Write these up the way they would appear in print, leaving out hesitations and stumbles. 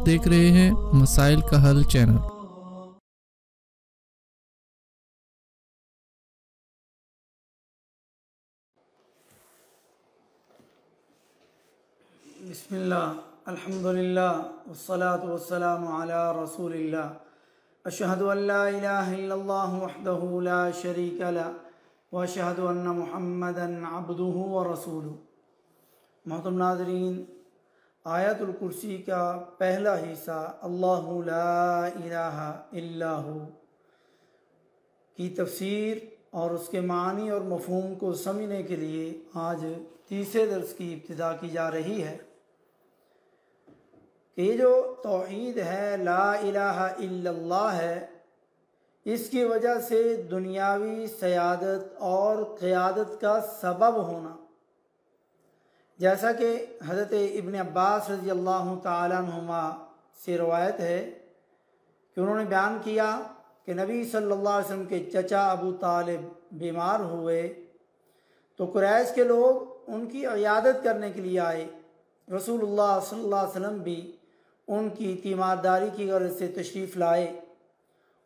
देख रहे हैं मसाइल का हल चैनल। बिस्मिल्लाह, अल्हम्दुलिल्लाह, वस्सलातु वस्सलामु अला रसूलिल्लाह, अशहदु अन ला इलाहा इल्लल्लाह वहदहु ला शरीका लह व अशहदु अन्न मुहम्मदन अब्दुहु व रसूलुहु। मोहतरम नाज़रीन, आयतुल कुर्सी का पहला हिस्सा अल्लाहु ला इलाहा इल्लहु की तफसीर और उसके मानी और मफ़हूम को समझने के लिए आज तीसरे दर्स की इब्तिदा की जा रही है कि ये जो तौहीद है, ला इलाहा इल्लल्लाह है, इसकी वजह से दुनियावी सयादत और क़यादत का सबब होना, जैसा कि हज़रत इब्न अब्बास रज़ी अल्लाह तआला अन्हुमा से रवायत है कि उन्होंने बयान किया कि नबी सल्लल्लाहु अलैहि वसल्लम के चचा अबू तालिब बीमार हुए तो कुरैश के लोग उनकी इयादत करने के लिए आए। रसूलुल्लाह सल्लल्लाहु अलैहि वसल्लम भी उनकी तीमारदारी की गर्ज से तशरीफ़ लाए।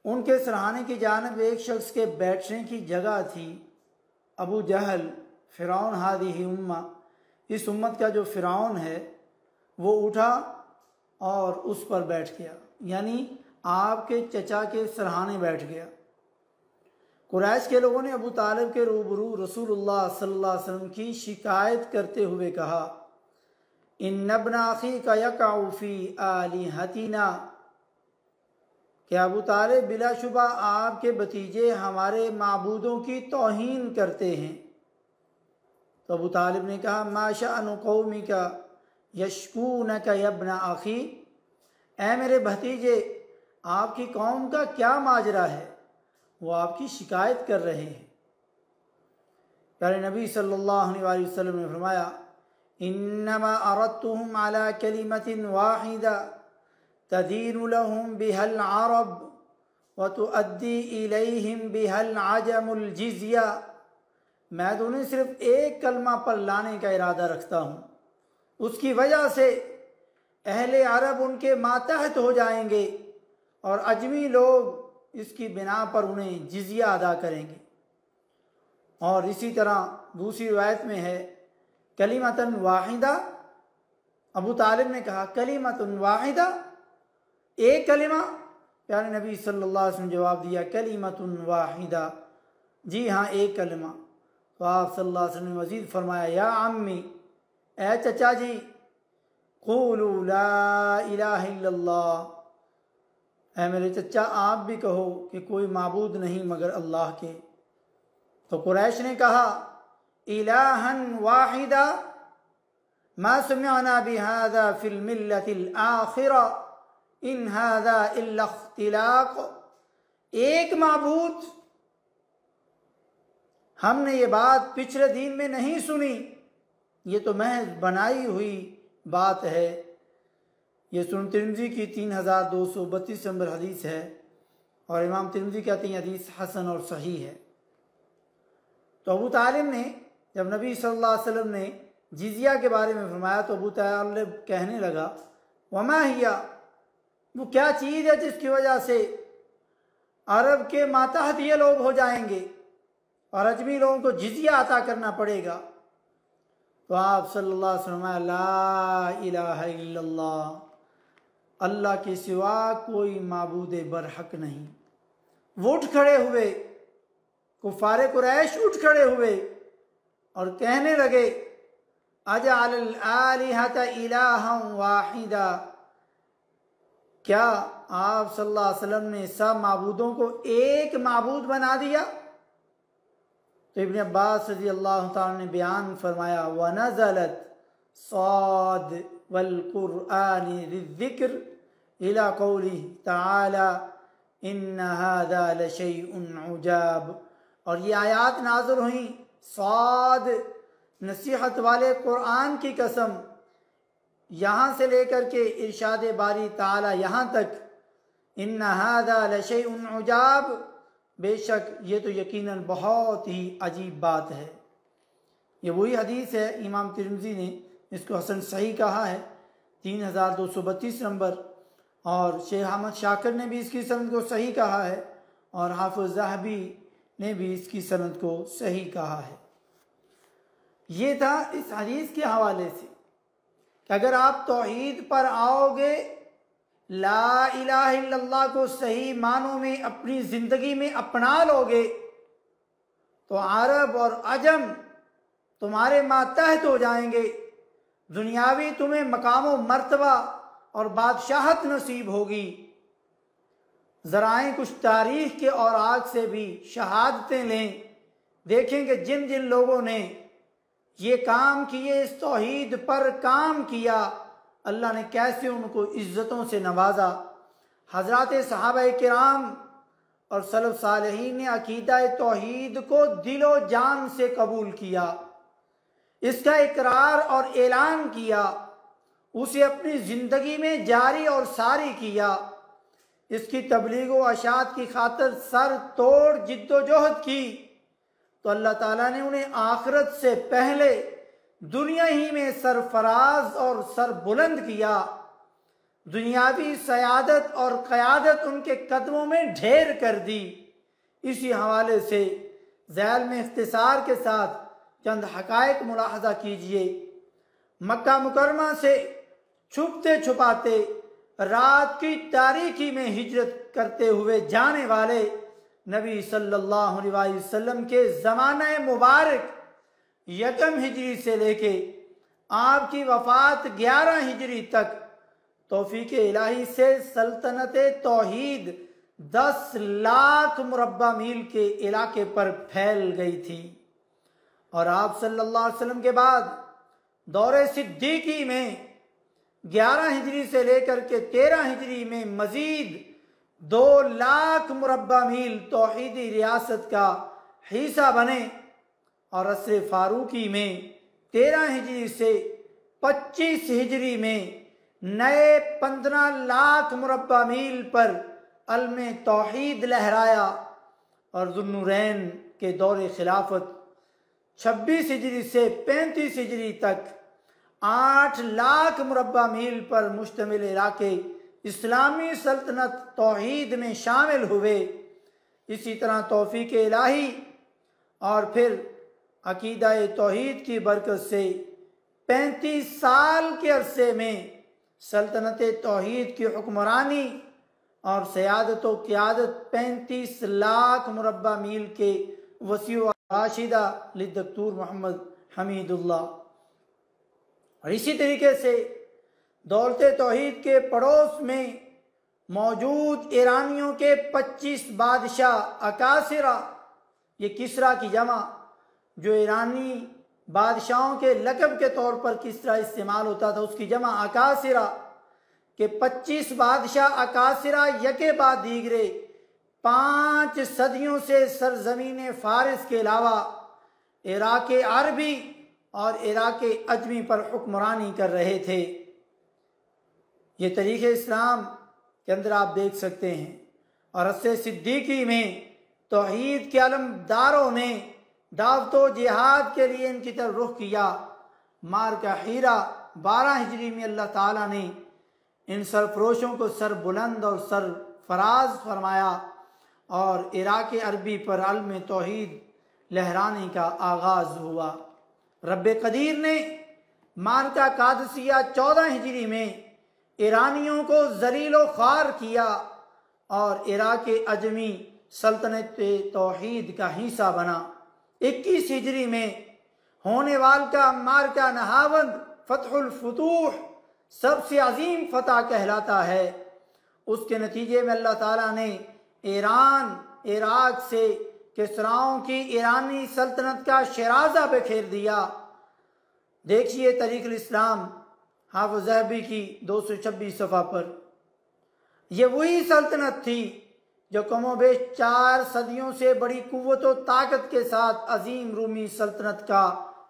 उनके सरहाने की जानिब एक शख्स के बैठने की जगह थी। अबू जहल फ़िरौन हादिही उम्मा, इस उम्मत का जो फ़िरौन है वो उठा और उस पर बैठ गया, यानी आपके चचा के सरहाने बैठ गया। कुरैश के लोगों ने अबू तालिब के रूबरू रसूलुल्लाह सल्लल्लाहु अलैहि वसल्लम की शिकायत करते हुए कहा, इन्न इब्ना अखीका यक़अउ फ़ी आलिहतिना, कि अबू तालिब बिलाशुबा आपके भतीजे हमारे माबूदों की तौहीन करते हैं। तो अबू तालिब ने कहा, मा शअनु कौमिका यशकूनका या इब्ना अखी, ऐ मेरे भतीजे, आपकी कौम का क्या माजरा है, वो आपकी शिकायत कर रहे हैं। प्यारे नबी सल्लल्लाहु अलैहि वसल्लम ने फरमाया, इन्नमा अरदतुहुम अला कलिमतिन वाहिदा तदीनु लहुम बिहल अरब व तुअद्दी इलैहिम बिहल अजमुल जिज़िया, मैं तो उन्हें सिर्फ एक कलमा पर लाने का इरादा रखता हूँ, उसकी वजह से अहले अरब उनके मातहत हो जाएंगे और अजमी लोग इसकी बिना पर उन्हें जिजिया अदा करेंगे। और इसी तरह दूसरी रिवायत में है, कलिमतन वाहिदा, अबू तालिब ने कहा कलिमतन वाहिदा, एक कलिमा। प्यारे नबी सल्लल्लाहु अलैहि वसल्लम जवाब दिया, कलिमतन वाहिदा, जी हाँ, एक कलिमा। तो आप सल्लल्लाहु अलैहि वसल्लम ने मज़ीद फरमाया, या अम्मी, ए चचा जी, क़ूलू ला इलाहा इल्लल्लाह, ऐ मेरे चचा आप भी कहो कि कोई माबूद नहीं मगर अल्लाह के। तो कुरैश ने कहा, इलाहन वाहिदा मा समिअना बिहाज़ा फिल मिल्लतिल आखिरा इन हाज़ा इल्ला इख्तिलाक़, एक माबूद, हमने ये बात पिछले दीन में नहीं सुनी, ये तो महज बनाई हुई बात है। ये सुनन तिरमिज़ी की 3232 नंबर हदीस है और इमाम तिरमिज़ी कहते हैं हदीस हसन और सही है। तो अबू तालिब ने जब नबी सल्लल्लाहु अलैहि वसल्लम ने जिजिया के बारे में फरमाया तो अबू तालिब कहने लगा, वमा हिया, वो क्या चीज़ है जिसकी वजह से अरब के मातहत ये लोग हो जाएंगे और अजमी लोगों को जिजिया अता करना पड़ेगा। तो आप सल्लल्लाहु अलैहि वसल्लम, ला इलाहा इल्लल्लाह, अल्लाह के सिवा कोई माबूद बरहक नहीं। वो उठ खड़े हुए, कुफारे कुरैश उठ खड़े हुए और कहने लगे, अजअल आलिहता इलाहन वाहिदा, क्या आप सल्लल्लाहु अलैहि वसल्लम ने सब माबूदों को एक माबूद बना दिया? तो इब्न अब्बास रज़ी अल्लाह तआला ने बयान फरमाया, व नज़लत साद वल कुरआन ज़िक्र इला कौली तआला इन्न हाज़ा लशैउन उजाब, और ये आयात नाज़िल हुई साद, नसीहत वाले कुरान की कसम, यहाँ से लेकर के इरशाद बारी ताला यहाँ तक, इन्न हाज़ा लशैउन उजाब, बेशक ये तो यकीनन बहुत ही अजीब बात है। ये वही हदीस है, इमाम तिरमिज़ी ने इसको हसन सही कहा है, 3232 नंबर। और शेख अहमद शाकिर ने भी इसकी सनद को सही कहा है और हाफिज़ ज़हबी ने भी इसकी सनद को सही कहा है। ये था इस हदीस के हवाले से कि अगर आप तौहीद पर आओगे, ला इलाहा इल्लल्लाह को सही मानों में अपनी ज़िंदगी में अपना लोगे, तो अरब और अजम तुम्हारे मातहत हो जाएंगे। दुनियावी तुम्हें मकाम व मर्तबा और बादशाहत नसीब होगी। ज़राएं कुछ तारीख के और आग से भी शहादतें लें, देखेंगे जिन जिन लोगों ने ये काम किए, इस तौहीद पर काम किया, अल्लाह ने कैसे उनको इज़्ज़तों से नवाजा। हज़रात सहाबाए किराम और सलफ़ सालेहीन ने अकीदा तौहीद को दिलो जान से कबूल किया, इसका इकरार और ऐलान किया, उसे अपनी ज़िंदगी में जारी और सारी किया, इसकी तबलीग व अशात की खातिर सर तोड़ जिद्दोजहद की, तो अल्लाह ताला ने उन्हें आखिरत से पहले दुनिया ही में सरफराज और सर बुलंद किया। दुनियावी सयादत और क़यादत उनके कदमों में ढेर कर दी। इसी हवाले से ज़ैल में इख्तिसार के साथ चंद हक़ाइक़ मुलाहज़ा कीजिए। मक्का मुकरमा से छुपते छुपाते रात की तारीकी में हिजरत करते हुए जाने वाले नबी सल्लल्लाहु अलैहि वसल्लम के ज़माना मुबारक यकम हिजरी से लेके आपकी वफ़ात 11 हिजरी तक तौफीक इलाही से सल्तनत तौहीद 10 लाख मुरब्बा मील के इलाके पर फैल गई थी। और आप सल्लल्लाहु अलैहि वसल्लम के बाद दौरे सिद्दीकी में 11 हिजरी से लेकर के 13 हिजरी में मजीद 2 लाख मुरब्बा मील तौहीदी रियासत का हिस्सा बने और असर फारूकी में 13 हिजरी से 25 हिजरी में नए 15 लाख मुरब्बा मील पर अलमे तौहीद लहराया और ज़ुन्नुरैन के दौरे खिलाफत 26 हिजरी से 35 हिजरी तक 8 लाख मुरब्बा मील पर मुश्तमिल इलाके इस्लामी सल्तनत तौहीद में शामिल हुए। इसी तरह तौफीक इलाही और फिर अकीदा तौहीद की बरकत से 35 साल के अरसे में सल्तनत तौहीद की हुक्मरानी और सयादत व क़यादत 35 लाख मुरब्बा मील के वसी व राशिदा लिद्दक्तूर मोहम्मद हमीदुल्लाह। और इसी तरीके से दौलत तौहीद के पड़ोस में मौजूद ईरानियों के 25 बादशाह अकासिरा, ये किसरा की जमा, जो ईरानी बादशाहों के लक़ब के तौर पर किसरा इस्तेमाल होता था, उसकी जमा अकासिरा के 25 बादशाह अकासिरा यके बाद दीगरे 5 सदियों से सरजमीन फ़ारिस के अलावा इराक़ अरबी और इराक़ अजमी पर हुक्मरानी कर रहे थे। ये तरीक़े इस्लाम के अंदर आप देख सकते हैं। और असर सिद्दीकी में तौहीद के अलमदारों ने दावत व जिहाद के लिए इनकी तरफ रुख किया। मार्का हीरा 12 हिजरी में अल्लाह ताला ने इन सरफरोशों को सर बुलंद और सर फराज फरमाया और इराक़ अरबी पर अलम तौहीद लहराने का आगाज़ हुआ। रब कदीर ने मार्का कादसिया 14 हिजरी में ईरानियों को ज़लीलो ख्वार किया और इराक़ अजमी सल्तनत तौहीद का हिस्सा बना। 21 हिजरी में होने वाल का मार्का नहावंद फ़तहुल फुतूह सबसे अजीम फतह कहलाता है। उसके नतीजे में अल्लाह ताला ने ईरान इराक़ से किसराओं की ईरानी सल्तनत का शराजा बिखेर दिया। देखिए तरीक़ुल इस्लाम हाफ़िज़ ज़हबी की 226 सफ़ा पर। यह वही सल्तनत थी जो कमोबेश 4 सदियों से बड़ी कुव्वत व ताकत के साथ अजीम रूमी सल्तनत का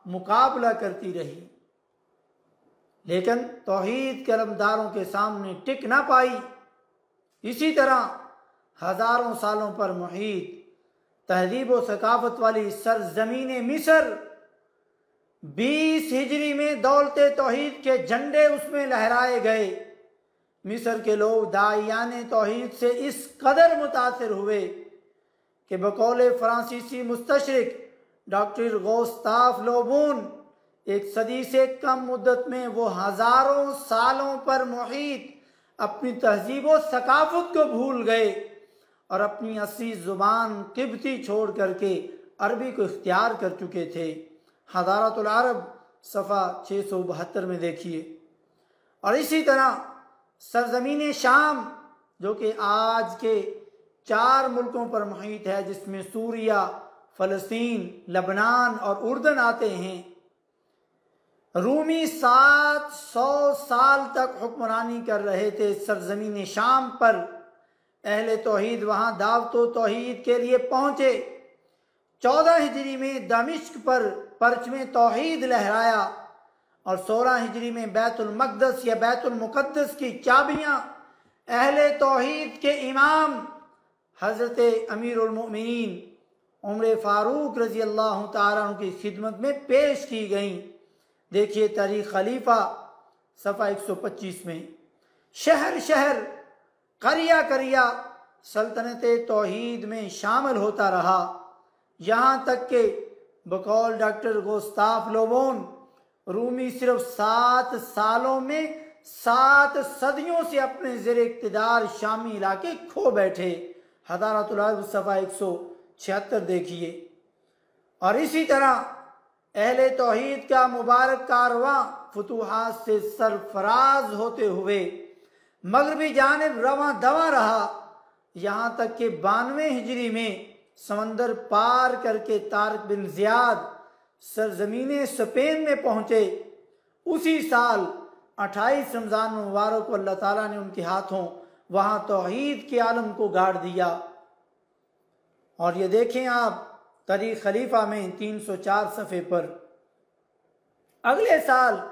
मुकाबला करती रही, लेकिन तौहीद के अलमदारों के सामने टिक ना पाई। इसी तरह हज़ारों सालों पर मुहीत तहजीब व सकाफत वाली सरजमीन मिस्र 20 हिजरी में दौलत तौहीद के झंडे उसमें लहराए गए। मिस्र के लोग दाइयाने तौहीद से इस कदर मुतासिर हुए कि बकौल फ्रांसीसी मुस्तशरिक डॉक्टर गुस्ताव ले बोन एक सदी से कम मुद्दत में वो हजारों सालों पर मुहीत अपनी तहजीब व सकाफत को भूल गए और अपनी असली जुबान किब्ती छोड़ करके अरबी को इख्तियार कर चुके थे। हदारतुल अरब सफ़ा 672 में देखिए। और इसी तरह सरजमीन शाम जो कि आज के 4 मुल्कों पर मुहीत है, जिसमें सूरिया, फ़लस्तीन, लबनान और उर्दन आते हैं, रूमी 700 साल तक हुक्मरानी कर रहे थे सरजमीन शाम पर। अहले तौहीद वहाँ दावतो तौहीद के लिए पहुँचे। 14 हिजरी में दमिश्क पर परचमे तौहीद लहराया और 16 हिजरी में बैतुल मक़दस या बैतुल मुक़द्दस की चाबियाँ अहले तौहीद के इमाम हज़रत अमीरुल मोमिनीन उमर फ़ारूक रज़ी अल्लाह तआला अन्हु की खिदमत में पेश की गईं। देखिए तारीख़ खलीफा सफ़ा 125 में। शहर शहर, करिया करिया सल्तनत तौहीद में शामिल होता रहा, यहाँ तक कि बकौल डॉक्टर गुस्ताव ले बोन रूमी सिर्फ 7 सालों में 7 सदियों से अपने ज़ेर इक़्तिदार शामी इलाके खो बैठे। हदारतुल अरब सफ़ा 176 देखिए। और इसी तरह अहले तौहीद का मुबारक कारवां फुतूहात से सरफराज होते हुए मगरबी जानिब रवां दवा रहा, यहाँ तक कि 92 हिजरी में समंदर पार करके तारिक बिन ज़ियाद सरजमीन स्पेन में पहुँचे। उसी साल 28 रमज़ान मुबारक को अल्लाह ताला ने उनके हाथों वहाँ तौहीद के आलम को गाड़ दिया। और ये देखें आप तारीख़ खलीफा में 304 सफ़े पर। अगले साल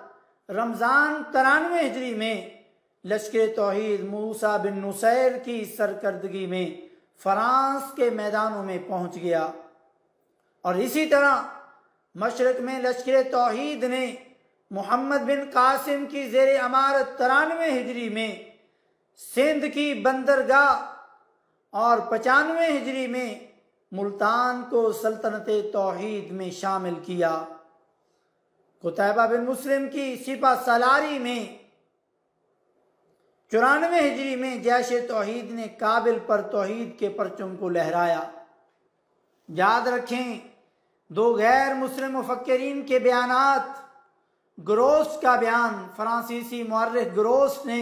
रमज़ान 93 हिजरी में लश्कर तौहीद मूसा बिन नुसैर की सरकर्दगी में फ्रांस के मैदानों में पहुंच गया। और इसी तरह मशरक़ में लश्कर तौहीद ने मोहम्मद बिन कासिम की ज़ेर अमारत 93 हिजरी में सिंध की बंदरगाह और 95 हिजरी में मुल्तान को सल्तनत तौहीद में शामिल किया। कुतैबा बिन मुस्लिम की सिपा सलारी में 94 हिजरी में जैश तौहीद ने काबिल पर तौहीद के परचम को लहराया। याद रखें, 2 गैर मुस्लिम मुफक्किरीन के बयानात, ग्रोस का बयान, फ्रांसीसी मुअर्रिख ग्रोस ने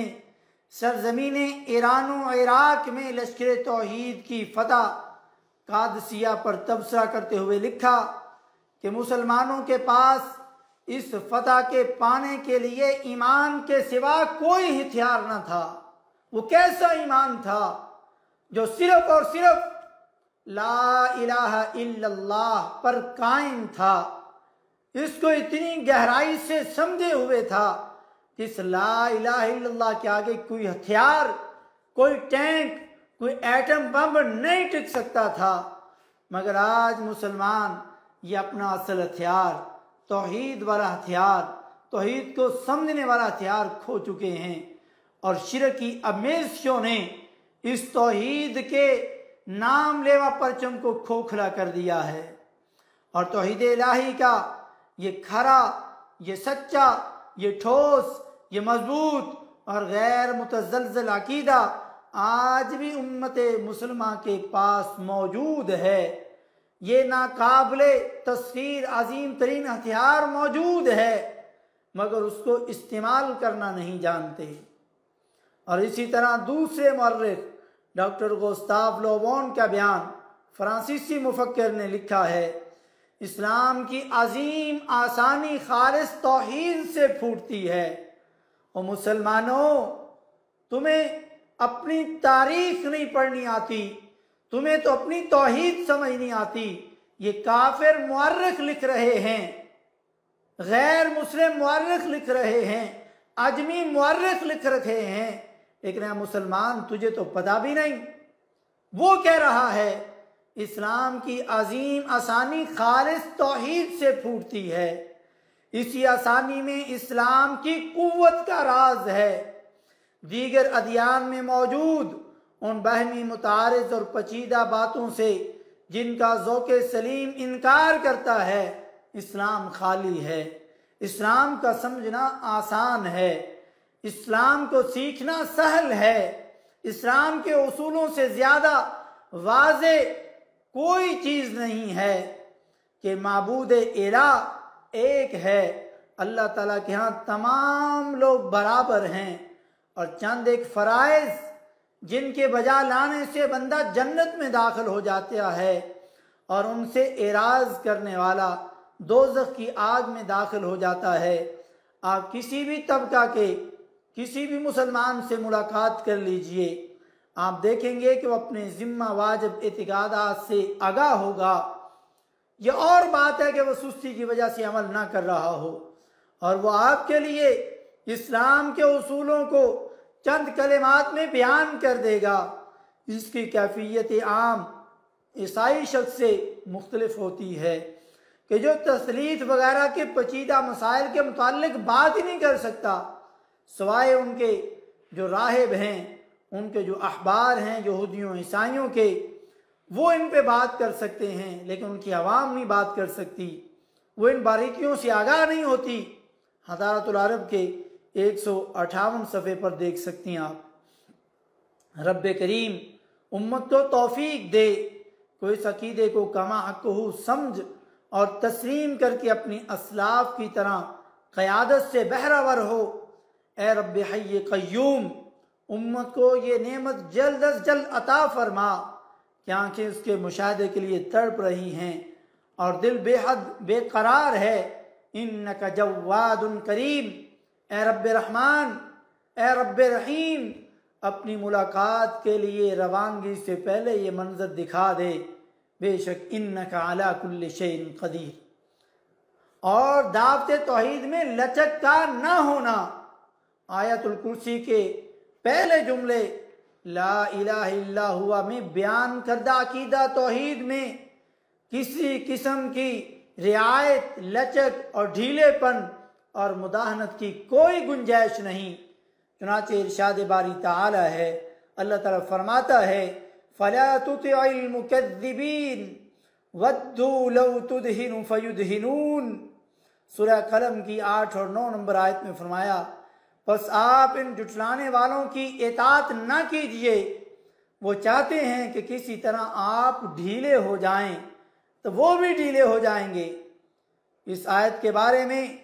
सरजमीन ईरान व इराक में लश्कर तौहीद की फतह कादसिया पर तबसरा करते हुए लिखा कि मुसलमानों के पास इस फतह के पाने के लिए ईमान के सिवा कोई हथियार न था। वो कैसा ईमान था जो सिर्फ और सिर्फ ला इलाहा इल्लल्लाह पर कायम था। इसको इतनी गहराई से समझे हुए था कि इस ला इलाहा इल्लल्लाह के आगे कोई हथियार, कोई टैंक, कोई एटम बम नहीं टिक सकता था। मगर आज मुसलमान ये अपना असल हथियार, तौहीद वाला हथियार, तौहीद को समझने वाला हथियार खो चुके हैं। और शिरक की आमेज़िशों ने इस तौहीद के नाम लेवा परचम को खोखला कर दिया है। और तौहीद इलाही का ये खरा, ये सच्चा, ये ठोस, ये मजबूत और गैर मुतज़लज़ल अकीदा आज भी उम्मते मुसलमा के पास मौजूद है। ये नाकाबिले तस्खीर अजीम तरीन हथियार मौजूद है, मगर उसको इस्तेमाल करना नहीं जानते। और इसी तरह दूसरे मुअर्रिख डॉक्टर गुस्ताव ले बोन का बयान, फ्रांसीसी मुफक्किर ने लिखा है, इस्लाम की अजीम आसानी खालिस तौहीद से फूटती है। और मुसलमानों, तुम्हें अपनी तारीख नहीं पढ़नी आती, तुम्हें तो अपनी तौहीद समझ नहीं आती। ये काफिर मुअर्रिख लिख रहे हैं, गैर मुस्लिम मुअर्रिख लिख रहे हैं, अजमी मुअर्रिख लिख रहे हैं, लेकिन मुसलमान तुझे तो पता भी नहीं। वो कह रहा है इस्लाम की अजीम आसानी खालिस तौहीद से फूटती है। इसी आसानी में इस्लाम की कुव्वत का राज है। दीगर अदियान में मौजूद उन बहमी मुतारिज और पचीदा बातों से जिनका ज़ौक़े सलीम इनकार करता है, इस्लाम खाली है। इस्लाम का समझना आसान है, इस्लाम को सीखना सहल है। इस्लाम के उसूलों से ज़्यादा वाज़े कोई चीज़ नहीं है कि माबूद इलाह एक है। अल्लाह ताला के यहाँ तमाम लोग बराबर हैं और चंद एक फ़राइज़ जिनके बजा लाने से बंदा जन्नत में दाखिल हो जाता है और उनसे एराज़ करने वाला दोज़ख की आग में दाखिल हो जाता है। आप किसी भी तबका के किसी भी मुसलमान से मुलाकात कर लीजिए, आप देखेंगे कि वो अपने ज़िम्मा वाजिब एतिकादात से आगाह होगा। ये और बात है कि वह सुस्ती की वजह से अमल ना कर रहा हो और वह आपके लिए इस्लाम के उसूलों को चंद कलिमात में बयान कर देगा। इसकी कैफियत आम ईसाई शख्स से मुख्तलिफ होती है कि जो तस्लीत वगैरह के पचीदा मसाइल के मुताल्लिक बात ही नहीं कर सकता, सिवाय उनके जो राहिब हैं, उनके जो अहबार हैं यहूदियों ईसाइयों के, वो इन पे बात कर सकते हैं, लेकिन उनकी आवाम नहीं बात कर सकती। वो इन बारीकियों से आगाह नहीं होती। हदारतुल अरब के 158 सफ़े पर देख सकती हैं आप। रब करीम उम्मत को तौफीक दे, कोई इस अकीदे को कमा हक़्क़हू समझ और तस्लीम करके अपनी असलाफ की तरह क़यादत से बहरावर हो। ए रब हय्य क़य्यूम, उम्मत को ये नेमत जल्द अज जल्द अता फरमा कि आँखें उसके मुशाहदे के लिए तड़प रही हैं और दिल बेहद बेकरार है। इन्नका जव्वादुन करीम, ए रब रहमान, ए रब रहीम, अपनी मुलाकात के लिए रवानगी से पहले ये मंजर दिखा दे। बेशक इन्नका अला कुल्लि शैइन क़दीर। और दावत तौहीद में लचक का न होना, आयतुल कुर्सी के पहले जुमले ला इलाहा इल्ला हुआ में बयान करदा अकीदा तौहीद में किसी किस्म की रियायत, लचक और ढीलेपन और मुदाहनत की कोई गुंजाइश नहीं। चुनाचे इरशाद बारी ताला है, अल्लाह ताला फरमाता है फला तुतिइल मुकद्दिबीन वद्दू लौ तुदहिनु फयुदहिनून। सूरह कलम की 8 और 9 नंबर आयत में फरमाया, बस आप इन जुटलाने वालों की इताअत न कीजिए, वो चाहते हैं कि किसी तरह आप ढीले हो जाएं तो वो भी ढीले हो जाएंगे। इस आयत के बारे में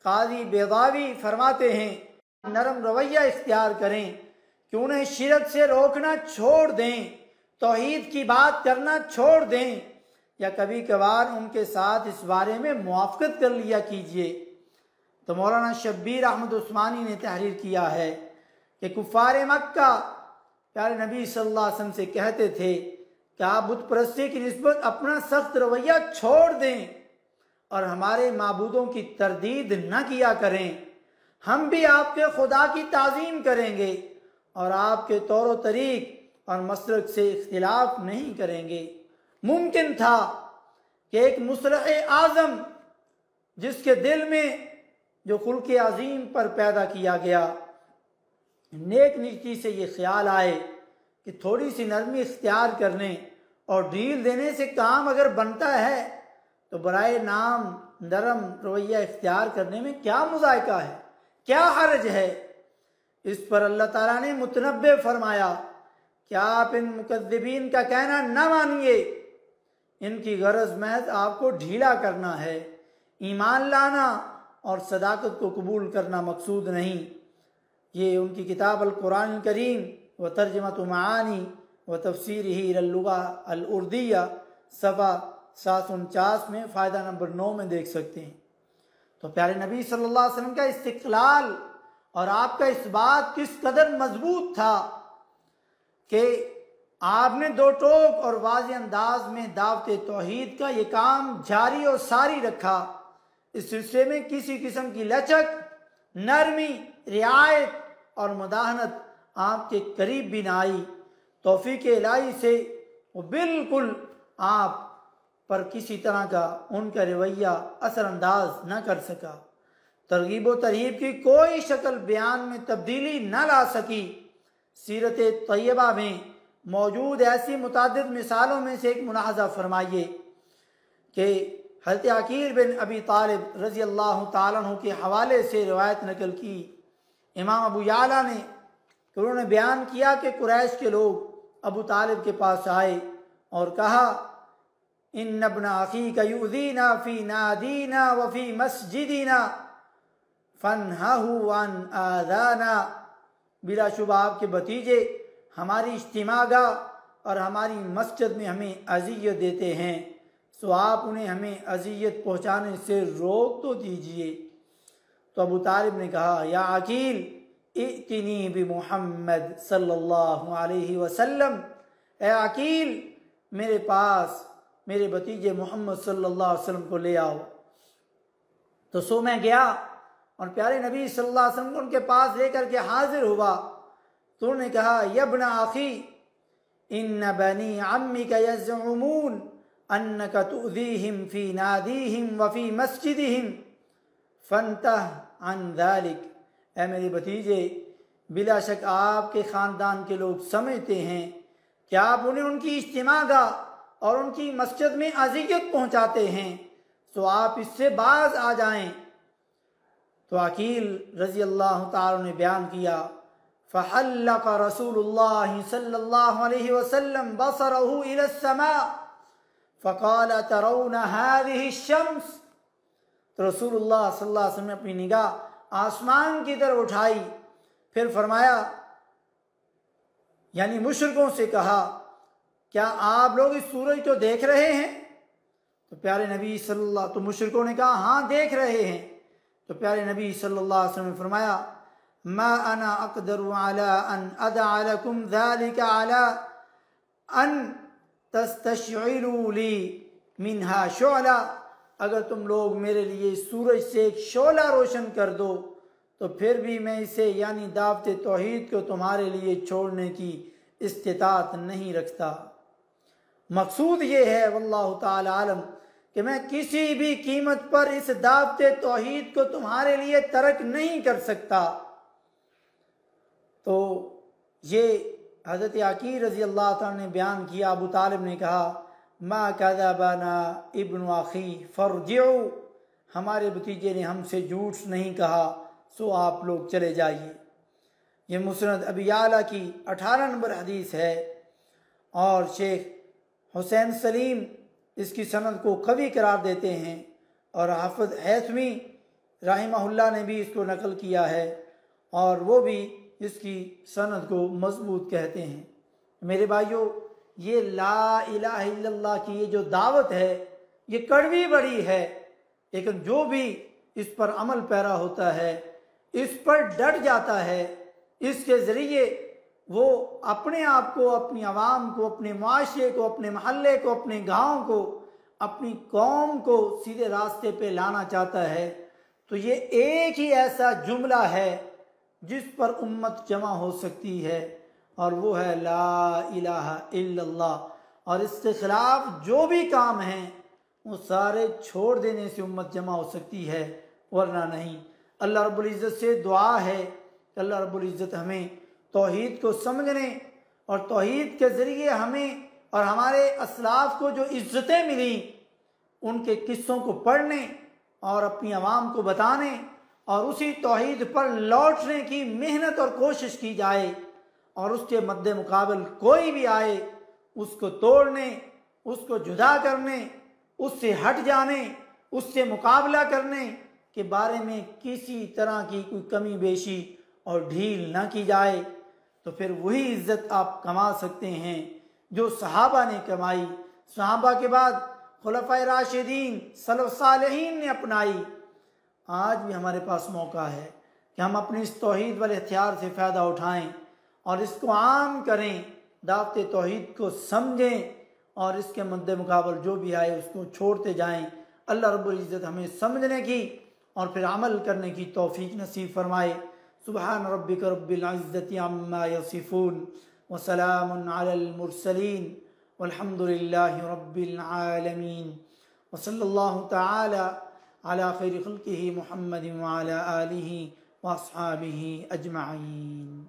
काजी बेदावी फरमाते हैं, नरम रवैया इख्तियार करें कि उन्हें शिरक से रोकना छोड़ दें, तौहीद की बात करना छोड़ दें, या कभी कभार उनके साथ इस बारे में मुआफ़क़त कर लिया कीजिए। तो मौलाना शब्बीर अहमद उस्मानी ने तहरीर किया है कि कुफ़ार मक्का प्यारे नबी सल्लल्लाहु अलैहि वसल्लम से कहते थे कि आप बुत परस्ती की निस्बत अपना सख्त रवैया छोड़ दें और हमारे माबूदों की तरदीद न किया करें। हम भी आपके खुदा की ताज़ीम करेंगे और आपके तौर तरीक़ और मसलक से इख्तिलाफ नहीं करेंगे। मुमकिन था कि एक मुसलह आज़म जिसके दिल में जो खुल्क़ अज़ीम पर पैदा किया गया, नेक नीति से ये ख्याल आए कि थोड़ी सी नरमी इख्तियार करने और ढील देने से काम अगर बनता है तो बराए नाम नरम रवैया इख्तियार करने में क्या मुज़ायका है, क्या हर्ज है। इस पर अल्लाह ताला ने मुतनब्बे फरमाया कि आप इन मुकद्दिबीन का कहना न मानिए, इनकी गरज महज आपको ढीला करना है, ईमान लाना और सदाकत को कबूल करना मकसूद नहीं। ये उनकी किताब अल कुरान करीम व तर्जमत मानी व तफसीर ही लुगा अल उर्दिया सफ़ा 749 में फ़ायदा नंबर 9 में देख सकते हैं। तो प्यारे नबी सल्लल्लाहु अलैहि वसल्लम का इस्तिक़लाल और आपका इस बात किस कदर मजबूत था कि आपने दो टोक और वाज़ेह अंदाज में दावत तौहीद का ये काम जारी और सारी रखा। इस सिलसिले में किसी किस्म की लचक, नरमी, रियायत और मुदाहनत आपके करीब भी ना आई। तौफीक इलाही से वो बिल्कुल आप पर किसी तरह का उनका रवैया असरअंदाज न कर सका। तरगीब व तरहीब की कोई शक्ल बयान में तब्दीली न ला सकी। सीरत तैयबा में मौजूद ऐसी मुतादिद मिसालों में से एक मुलाहजा फरमाइए कि हज़रत अकील बिन अबी तालिब रज़ी अल्लाह ताला अन्हु के हवाले से रिवायत नकल की इमाम अबू याला ने, उन्होंने बयान किया कि कुरैश के लोग अबू तालिब के पास आए और कहा, इन्न इब्न अखीका युज़ीना फ़ी नादीना व फ़ी मस्जिदिना फ़न्हहु अन आज़ाना। बिलाशुबा आपके भतीजे हमारी इज्तिमागाह और हमारी मस्जिद में हमें अज़ियत देते हैं, सो आप उन्हें हमें अज़ियत पहुँचाने से रोक तो दीजिए। तो अबू तालिब ने कहा, या अकील इतिनी बि मुहम्मद सल्लल्लाहु अलैहि वसल्लम, ए अकील मेरे पास मेरे भतीजे मोहम्मद सल्लल्लाहु अलैहि वसल्लम को ले आओ। तो सो मैं गया और प्यारे नबी सल्लल्लाहु अलैहि वसल्लम को उनके पास लेकर के हाजिर हुआ। तो उन्होंने कहा, यब्न आखी इन्न बनी अम्मिका यज़उमून अन्नका तुज़ीहिम फ़ी नादीहिम व फ़ी मस्जिदिहिम फ़न्तह अन ज़ालिक। ऐ मेरे भतीजे, बिला शक आपके ख़ानदान के लोग समझते हैं कि आप उन्हें उनकी इज्तिमागाह और उनकी मस्जिद में अज़ियत पहुँचाते हैं, तो आप इससे बाज आ जाएं। तो अकील रज़ी अल्लाह ताला ने बयान किया, फ़हल्लक़ रसूलुल्लाह सल्लल्लाहु अलैहि वसल्लम बसरहु इला समा फ़क़ाल तरौना हाज़िहि शम्स। तो रसूलुल्लाह सल्लल्लाहु अलैहि वसल्लम ने अपनी निगाह आसमान की तरफ उठाई, फिर फरमाया, यानी मुशरिकों से कहा, क्या आप लोग इस सूरज को देख रहे हैं? तो प्यारे नबी सल्लल्लाहु, तो मुशरिकों ने कहा, हाँ देख रहे हैं। तो प्यारे नबी सल्लल्लाहु अलैहि वसल्लम ने फरमाया, मा अना अक़दरु अला अन अदअ लकुम ज़ालिका अला अन तस्तशइलू ली मिनहा शुअला। अगर तुम लोग मेरे लिए सूरज से एक शोला रोशन कर दो तो फिर भी मैं इसे यानी दावत तौहीद को तुम्हारे लिए छोड़ने की इस्तिताअत नहीं रखता। मकसूद ये है वल्लाहु ताला आलम कि मैं किसी भी कीमत पर इस दावत तौहीद को तुम्हारे लिए तर्क नहीं कर सकता। तो ये हज़रत अकील रज़ी अल्लाह ताला ने बयान किया। अबू तालिब ने कहा, मा कज़बना इब्न अखी फरजिउ, हमारे भतीजे ने हमसे झूठ नहीं कहा, सो आप लोग चले जाइए। ये मुस्नद अबी याला की 18 नंबर हदीस है और शेख हुसैन सलीम इसकी सनद को कवी करार देते हैं और हाफिज हैथमी राहिमहुल्लाह ने भी इसको नकल किया है और वो भी इसकी सनद को मजबूत कहते हैं। मेरे भाइयों, ये ला इलाहा इल्लल्लाह की ये जो दावत है ये कड़वी बड़ी है, लेकिन जो भी इस पर अमल पैरा होता है, इस पर डट जाता है, इसके ज़रिए वो अपने आप को, अपनी आवाम को, अपने माशरे को, अपने महल्ले को, अपने गांव को, अपनी कौम को सीधे रास्ते पे लाना चाहता है, तो ये एक ही ऐसा जुमला है जिस पर उम्मत जमा हो सकती है और वो है ला इलाहा इल्लल्लाह। और इसके खिलाफ जो भी काम हैं वो सारे छोड़ देने से उम्मत जमा हो सकती है, वरना नहीं। अल्लाह रब्बुल इज़्ज़त से दुआ है कि अल्लाह रब्बुल इज़्ज़त हमें तौहीद को समझने और तौहीद के ज़रिए हमें और हमारे असलाफ को जो इज़्ज़तें मिली उनके किस्सों को पढ़ने और अपनी आवाम को बताने और उसी तौहीद पर लौटने की मेहनत और कोशिश की जाए और उसके मद्दे मुकाबल कोई भी आए उसको तोड़ने, उसको जुदा करने, उससे हट जाने, उससे मुकाबला करने के बारे में किसी तरह की कोई कमी बेशी और ढील ना की जाए, तो फिर वही इज्जत आप कमा सकते हैं जो सहाबा ने कमाई, सहाबा के बाद खुलफाए राशिदीन सलफ सालेहीन ने अपनाई। आज भी हमारे पास मौका है कि हम अपने इस तौहीद वाले हथियार से फ़ायदा उठाएं और इसको आम करें, दावत तौहीद को समझें और इसके मद्दे मुकाबल जो भी आए उसको छोड़ते जाएं। अल्लाह रब्बुल इज़्ज़त हमें समझने की और फिर अमल करने की तौफीक नसीब फरमाए। सुबहान रब्बिका रब्बिल इज़्ज़ति अम्मा यसिफून व सलामुन अलल मुरसलीन वल्हम्दुलिल्लाहि रब्बिल आलमीन व सल्लल्लाहु तआला अला खैरि खल्क़िही मुहम्मदिन व अला आलिही व अस्हाबिही अजमईन।